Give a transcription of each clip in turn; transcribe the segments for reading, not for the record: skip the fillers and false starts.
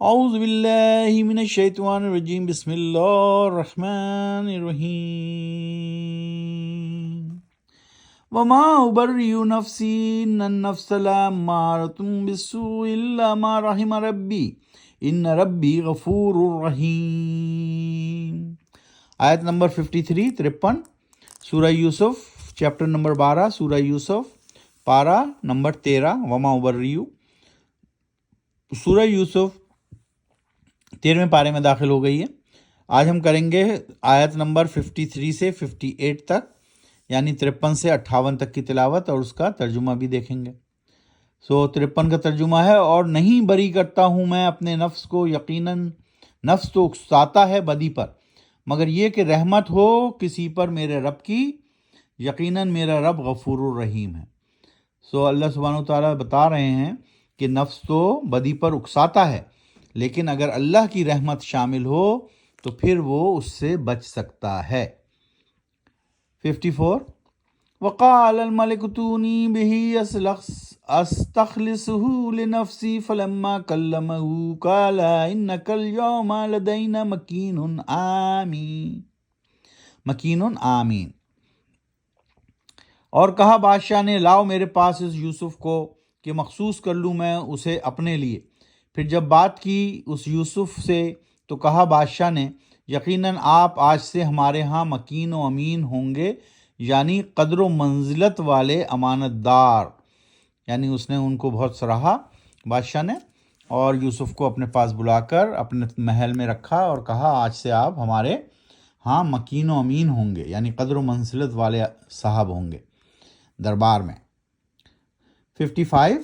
اعوذ باللہ من الشیطان الرجیم، بسم اللہ الرحمن الرحیم۔ وما ابرئ نفسی ان النفس لامارۃ بالسوء الا ما رحم ربی ان ربی غفور رحیم۔ آیت نمبر 53 سورہ یوسف، چیپٹر نمبر 12 سورہ یوسف، پارہ نمبر 13۔ وما ابرئ، سورہ یوسف 13ویں پارے میں داخل ہو گئی ہے۔ آج ہم کریں گے آیت نمبر 53 سے 58 تک، یعنی 53 سے 58 تک کی تلاوت، اور اس کا ترجمہ بھی دیکھیں گے۔ 53 کا ترجمہ ہے: اور نہیں بری کرتا ہوں میں اپنے نفس کو، یقیناً نفس تو اکساتا ہے بدی پر، مگر یہ کہ رحمت ہو کسی پر میرے رب کی، یقیناً میرا رب غفور الرحیم ہے۔ اللہ سبحانہ وتعالیٰ بتا رہے ہیں کہ نفس تو بدی پر اکساتا ہے، لیکن اگر اللہ کی رحمت شامل ہو تو پھر وہ اس سے بچ سکتا ہے۔ 54 وقال الملك ائتوني به استخلصه لنفسي فلما كلمه قال انك اليوم لدينا مكين آمين۔ اور کہا بادشاہ نے، لاؤ میرے پاس اس یوسف کو کہ مخصوص کر لوں میں اسے اپنے لیے۔ پھر جب بات کی اس یوسف سے تو کہا بادشاہ نے، یقیناً آپ آج سے ہمارے ہاں مکین و امین ہوں گے، یعنی قدر و منزلت والے امانت دار۔ یعنی اس نے ان کو بہت سراہا بادشاہ نے، اور یوسف کو اپنے پاس بلا کر اپنے محل میں رکھا اور کہا آج سے آپ ہمارے ہاں مکین و امین ہوں گے، یعنی قدر و منزلت والے صاحب ہوں گے دربار میں۔ 55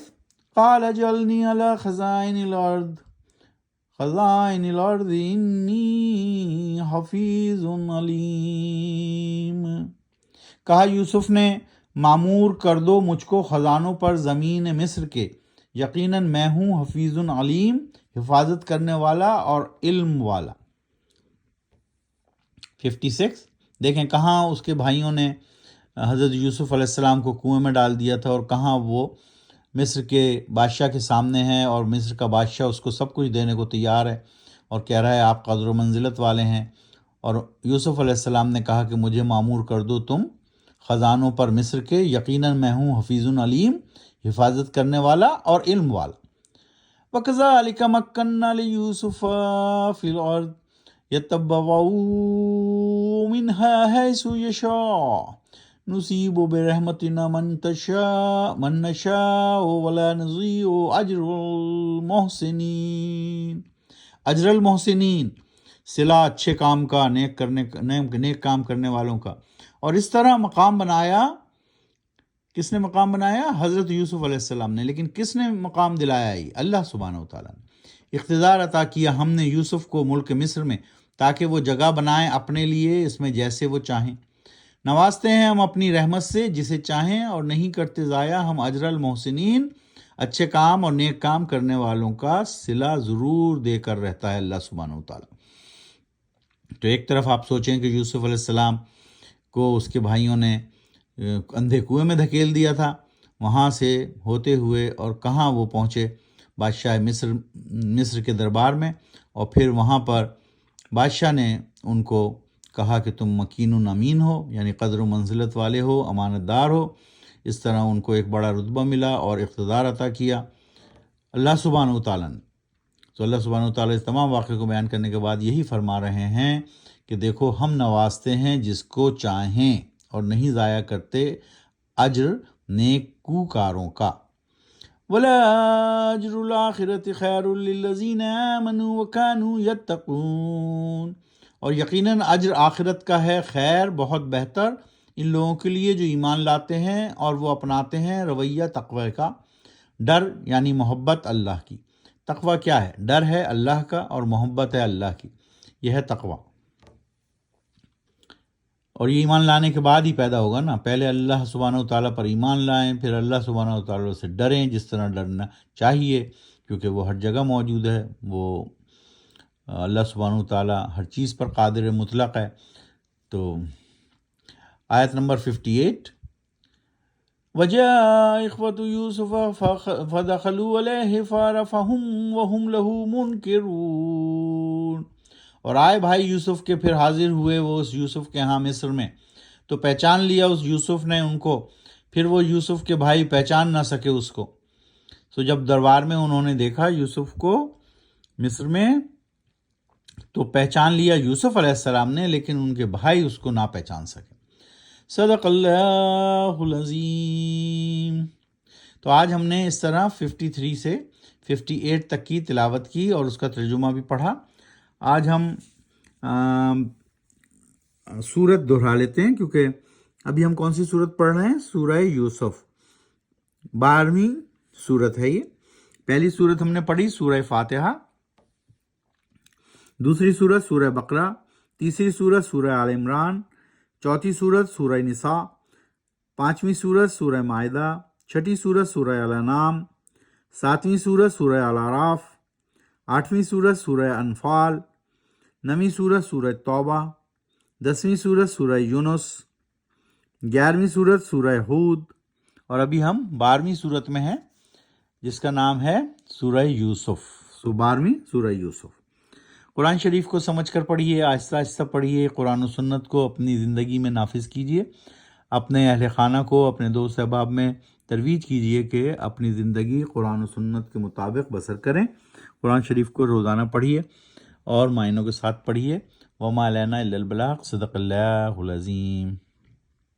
قال اجعلنی علی خزائن الارض انی حفیظ علیم۔ کہا یوسف نے، معمور کر دو مجھ کو خزانوں پر زمین مصر کے، یقیناً میں ہوں حفیظ علیم، حفاظت کرنے والا اور علم والا۔ 56 دیکھیں کہاں اس کے بھائیوں نے حضرت یوسف علیہ السلام کو کنویں میں ڈال دیا تھا، اور کہاں وہ مصر کے بادشاہ کے سامنے ہے، اور مصر کا بادشاہ اس کو سب کچھ دینے کو تیار ہے اور کہہ رہا ہے آپ قدر و منزلت والے ہیں۔ اور یوسف علیہ السلام نے کہا کہ مجھے معمور کر دو تم خزانوں پر مصر کے، یقیناً میں ہوں حفیظ علیم، حفاظت کرنے والا اور علم والا۔ وَكَذَلِكَ مَكَّنَّا لِيُوسُفَ فِي الْأَرْضِ يَتَبَوَّأُ مِنْهَا حَيْثُ يَشَاءُ نُصِيبُ بِرَحْمَتِنَا مَن نَّشَاءُ وَلَا نُضِيعُ أَجْرَ الْمُحْسِنِينَ، صلہ اچھے کام کا، نیک کام کرنے والوں کا۔ اور اس طرح مقام بنایا، کس نے مقام بنایا؟ حضرت یوسف علیہ السلام نے۔ لیکن کس نے مقام دلایا؟ اللہ سبحانہ وتعالیٰ نے اقتدار عطا کیا ہم نے یوسف کو ملک مصر میں، تاکہ وہ جگہ بنائیں اپنے لیے اس میں جیسے وہ چاہیں۔ نوازتے ہیں ہم اپنی رحمت سے جسے چاہیں، اور نہیں کرتے ضائع ہم اجر المحسنین، اچھے کام اور نیک کام کرنے والوں کا صلہ ضرور دے کر رہتا ہے اللہ سبحانہ وتعالیٰ۔ تو ایک طرف آپ سوچیں کہ یوسف علیہ السلام کو اس کے بھائیوں نے اندھے کنویں میں دھکیل دیا تھا، وہاں سے ہوتے ہوئے اور کہاں وہ پہنچے؟ بادشاہ مصر کے دربار میں، اور پھر وہاں پر بادشاہ نے ان کو کہا کہ تم مکین امین ہو، یعنی قدر و منزلت والے ہو، امانت دار ہو۔ اس طرح ان کو ایک بڑا رتبہ ملا اور اقتدار عطا کیا اللہ سبحانہ وتعالیٰ نے۔ تو اللہ سبحانہ وتعالیٰ اس تمام واقعے کو بیان کرنے کے بعد یہی فرما رہے ہیں کہ دیکھو ہم نوازتے ہیں جس کو چاہیں اور نہیں ضائع کرتے اجر نیکوکاروں کا۔ وَلَا أَجْرُ الْآخِرَةِ خَيْرٌ لِّلَّذِينَ آمَنُوا وَكَانُوا يَتَّقُونَ، اور یقیناً اجر آخرت کا ہے خیر، بہت بہتر ان لوگوں کے لیے جو ایمان لاتے ہیں اور وہ اپناتے ہیں رویہ تقوی کا، ڈر یعنی محبت اللہ کی۔ تقوی کیا ہے؟ ڈر ہے اللہ کا اور محبت ہے اللہ کی، یہ ہے تقوی۔ اور یہ ایمان لانے کے بعد ہی پیدا ہوگا نا، پہلے اللہ سبحانہ وتعالیٰ پر ایمان لائیں، پھر اللہ سبحانہ وتعالیٰ سے ڈریں جس طرح ڈرنا چاہیے، کیونکہ وہ ہر جگہ موجود ہے، وہ اللہ سبحانہ وتعالیٰ ہر چیز پر قادر مطلق ہے۔ تو آیت نمبر 58 وجاء إخوة يوسف فدخلوا عليه فعرفهم وهم له منكرون، اور آئے بھائی یوسف کے پھر حاضر ہوئے وہ اس یوسف کے ہاں مصر میں، تو پہچان لیا اس یوسف نے ان کو، پھر وہ یوسف کے بھائی پہچان نہ سکے اس کو۔ تو جب دربار میں انہوں نے دیکھا یوسف کو مصر میں تو پہچان لیا یوسف علیہ السلام نے، لیکن ان کے بھائی اس کو نہ پہچان سکے۔ صدق اللہ العظیم۔ تو آج ہم نے اس طرح 53 سے 58 تک کی تلاوت کی اور اس کا ترجمہ بھی پڑھا۔ آج ہم سورت دہرا لیتے ہیں، کیونکہ ابھی ہم کون سی سورت پڑھ رہے ہیں؟ سورہ یوسف، 12ویں سورت ہے یہ۔ پہلی سورت ہم نے پڑھی سورہ فاتحہ، دوسری سورت سورہ بقرہ، تیسری سورت سورہ آل عمران، چوتھی سورت سورہ نساء، پانچویں سورت سورہ مائدہ، چھٹی سورت سورہ الانعام، ساتویں سورت سورہ الاعراف، آٹھویں سورت سورہ انفال، نویں سورت سورہ توبہ، 10ویں سورت سورہ یونس، 11ویں سورت سورہ ہود، اور ابھی ہم 12ویں سورت میں ہیں جس کا نام ہے سورہ یوسف۔ 12ویں سورہ یوسف۔ قرآن شریف کو سمجھ کر پڑھیے، آہستہ آہستہ پڑھیے، قرآن و سنت کو اپنی زندگی میں نافذ کیجیے، اپنے اہل خانہ کو، اپنے دوست احباب میں ترویج کیجیے کہ اپنی زندگی قرآن و سنت کے مطابق بسر کریں۔ قرآن شریف کو روزانہ پڑھیے اور معنوں کے ساتھ پڑھیے۔ وما علینا الا البلاغ۔ صدق اللہ العظیم۔